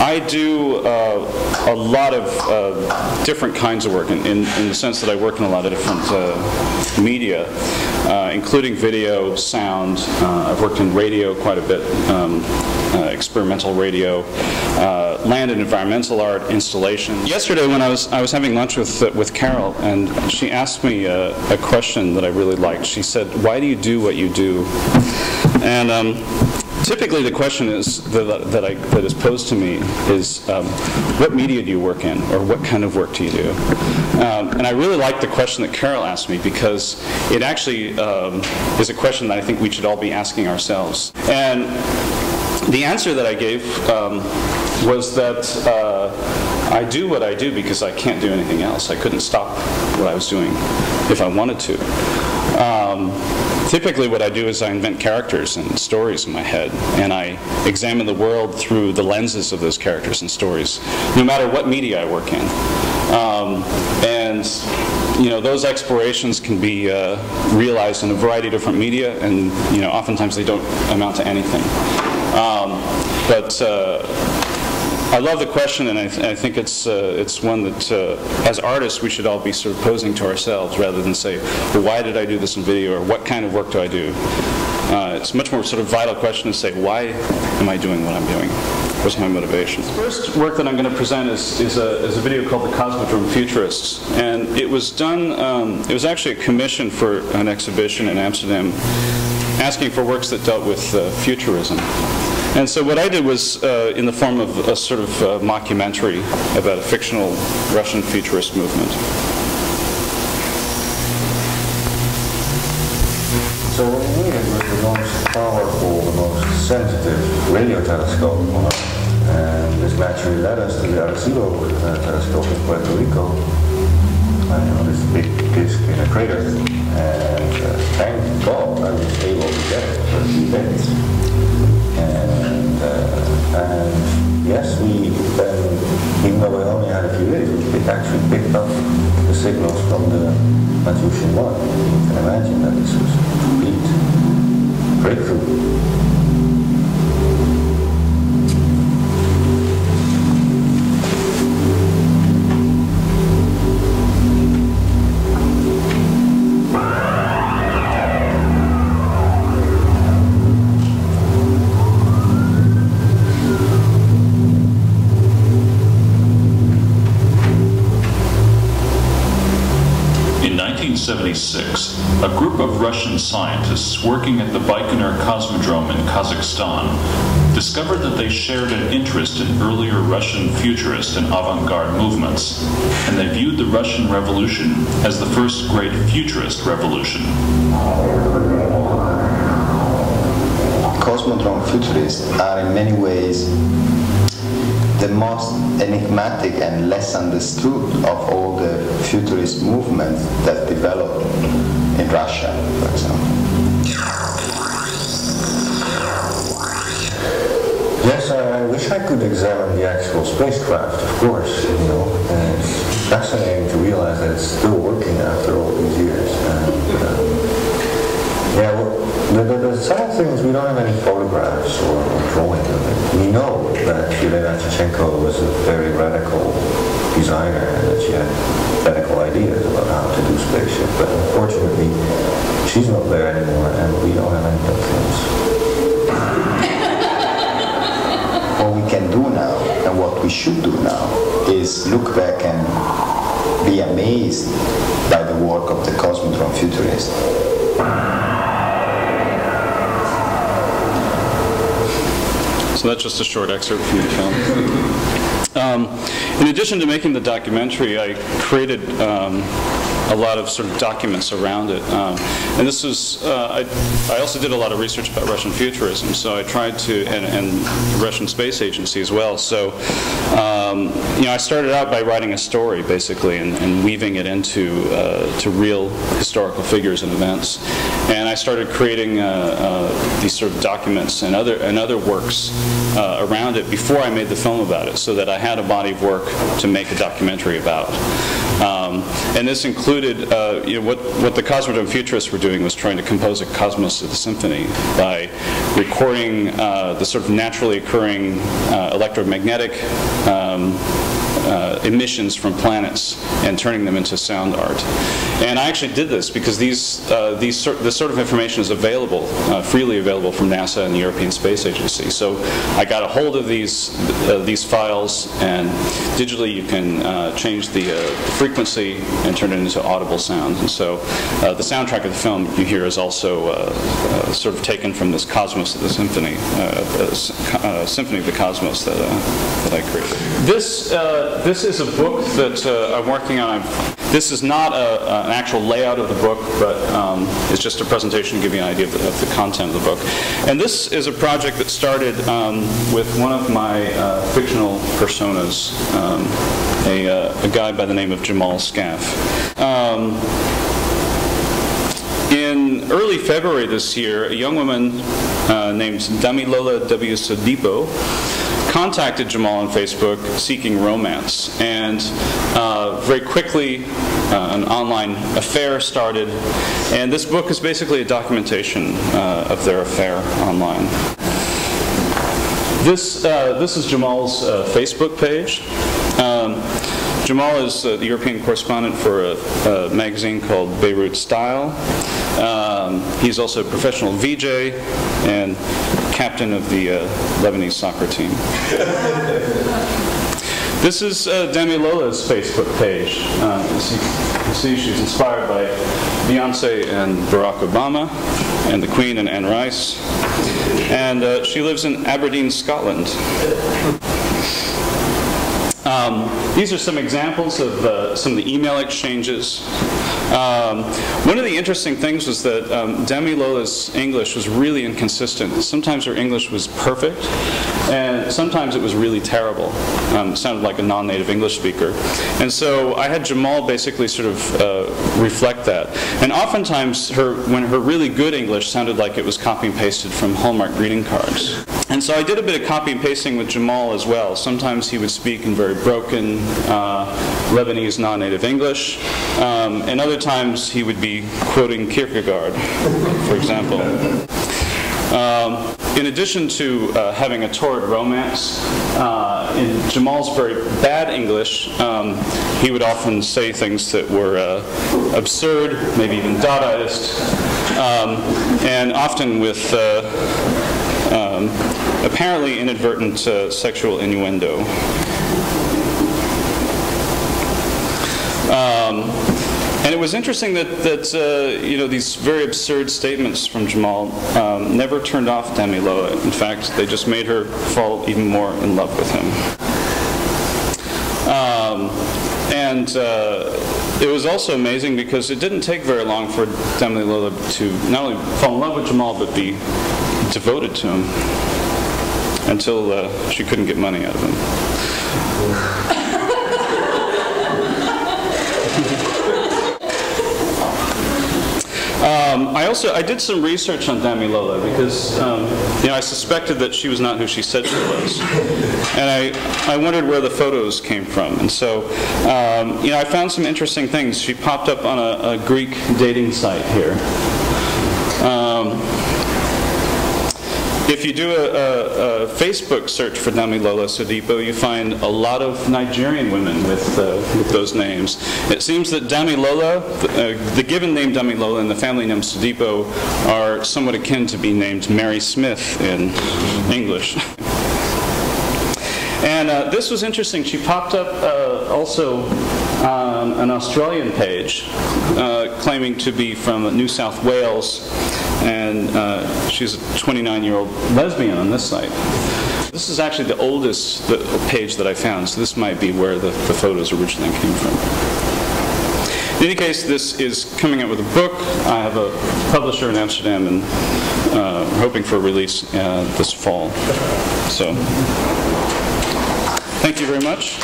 I do a lot of different kinds of work in the sense that I work in a lot of different media, including video, sound. I've worked in radio quite a bit, experimental radio, land and environmental art, installation. Yesterday when I was having lunch with Carol, and she asked me a question that I really liked. She said, "Why do you do what you do?" And typically the question is that is posed to me is, what media do you work in, or what kind of work do you do? And I really like the question that Carol asked me, because it actually is a question that I think we should all be asking ourselves. And the answer that I gave was that I do what I do because I can't do anything else. I couldn't stop what I was doing if I wanted to. Typically what I do is I invent characters and stories in my head, and I examine the world through the lenses of those characters and stories, no matter what media I work in. And you know, those explorations can be realized in a variety of different media, and you know, oftentimes they don't amount to anything. But I love the question, and I think it's one that, as artists, we should all be sort of posing to ourselves, rather than say, well, why did I do this in video, or what kind of work do I do? It's a much more sort of vital question to say, why am I doing what I'm doing? What's my motivation? The first work that I'm going to present is a video called The Cosmodrome Futurists, and it was done, it was actually a commission for an exhibition in Amsterdam, asking for works that dealt with futurism. And so what I did was in the form of a sort of mockumentary about a fictional Russian futurist movement. So what we needed was the most powerful, the most sensitive radio telescope on Earth. And this naturally led us to the Arecibo telescope in Puerto Rico. And, you know, this big disk in a crater. And thank God I was able to get it for a few days. And yes, we then, even though we only had a few days, we actually picked up the signals from the Matushin 1. You can imagine that this was a complete breakthrough. In 1976, a group of Russian scientists working at the Baikonur Cosmodrome in Kazakhstan discovered that they shared an interest in earlier Russian futurist and avant-garde movements, and they viewed the Russian Revolution as the first great futurist revolution. Cosmodrome futurists are in many ways the most enigmatic and less understood of all the futurist movements that developed in Russia, for example. Yes, I wish I could examine the actual spacecraft, of course, you know, and it's fascinating to realize that it's still working after all these years. And, yeah, well, the sad thing is we don't have any photographs or drawing of it. We know that Yelena Chechenko was a very radical designer and that she had radical ideas about how to do spaceship, but unfortunately she's not there anymore and we don't have any documents. What we can do now, and what we should do now, is look back and be amazed by the work of the Cosmodrome futurists. So that's just a short excerpt from the film. In addition to making the documentary, I created a lot of sort of documents around it. And this was, I also did a lot of research about Russian futurism, so I tried to, and the Russian Space Agency as well. So, you know, I started out by writing a story, basically, and weaving it into to real historical figures and events. And I started creating these sort of documents and other works around it before I made the film about it, so that I had a body of work to make a documentary about. And this included, what the Cosmodrome futurists were doing was trying to compose a cosmos of the symphony by recording the sort of naturally occurring electromagnetic emissions from planets and turning them into sound art. And I actually did this because this sort of information is available, freely available from NASA and the European Space Agency. So I got a hold of these files, and digitally you can change the frequency and turn it into audible sound. And so the soundtrack of the film you hear is also sort of taken from this cosmos of the symphony, Symphony of the Cosmos that I created. This is a book that I'm working on. This is not an actual layout of the book, but it's just a presentation to give you an idea of the content of the book. And this is a project that started with one of my fictional personas, a guy by the name of Julian Scaff. In early February this year, a young woman named Damilola W. Sodipo contacted Jamal on Facebook seeking romance, and very quickly an online affair started, and this book is basically a documentation of their affair online. This is Jamal's Facebook page. Jamal is the European correspondent for a magazine called Beirut Style. He's also a professional VJ and captain of the Lebanese soccer team. This is Damilola's Facebook page. As you can see, she's inspired by Beyonce and Barack Obama, and the Queen and Anne Rice. And she lives in Aberdeen, Scotland. These are some examples of some of the email exchanges. One of the interesting things was that Damilola's English was really inconsistent. Sometimes her English was perfect, and sometimes it was really terrible. It sounded like a non-native English speaker. And so I had Jamal basically sort of reflect that. And oftentimes, when her really good English sounded like it was copy and pasted from Hallmark greeting cards. And so I did a bit of copy and pasting with Jamal as well. Sometimes he would speak in very broken Lebanese non-native English, and other times he would be quoting Kierkegaard, for example. In addition to having a torrid romance, in Jamal's very bad English, he would often say things that were absurd, maybe even Dadaist, and often with apparently inadvertent sexual innuendo. And it was interesting that these very absurd statements from Jamal never turned off Damilola. In fact, they just made her fall even more in love with him. It was also amazing because it didn't take very long for Damilola to not only fall in love with Jamal, but be devoted to him until she couldn't get money out of him. I did some research on Damilola because I suspected that she was not who she said she was, and I wondered where the photos came from. And so I found some interesting things. She popped up on a Greek dating site here. If you do a Facebook search for Damilola Sodipo, you find a lot of Nigerian women with those names. It seems that Damilola, the given name Damilola and the family name Sodipo are somewhat akin to being named Mary Smith in English. And this was interesting. She popped up also on an Australian page claiming to be from New South Wales, and she's a 29-year-old lesbian on this site. This is actually the oldest page that I found, so this might be where the photos originally came from. In any case, this is coming out with a book. I have a publisher in Amsterdam, and we're hoping for a release this fall. So, thank you very much.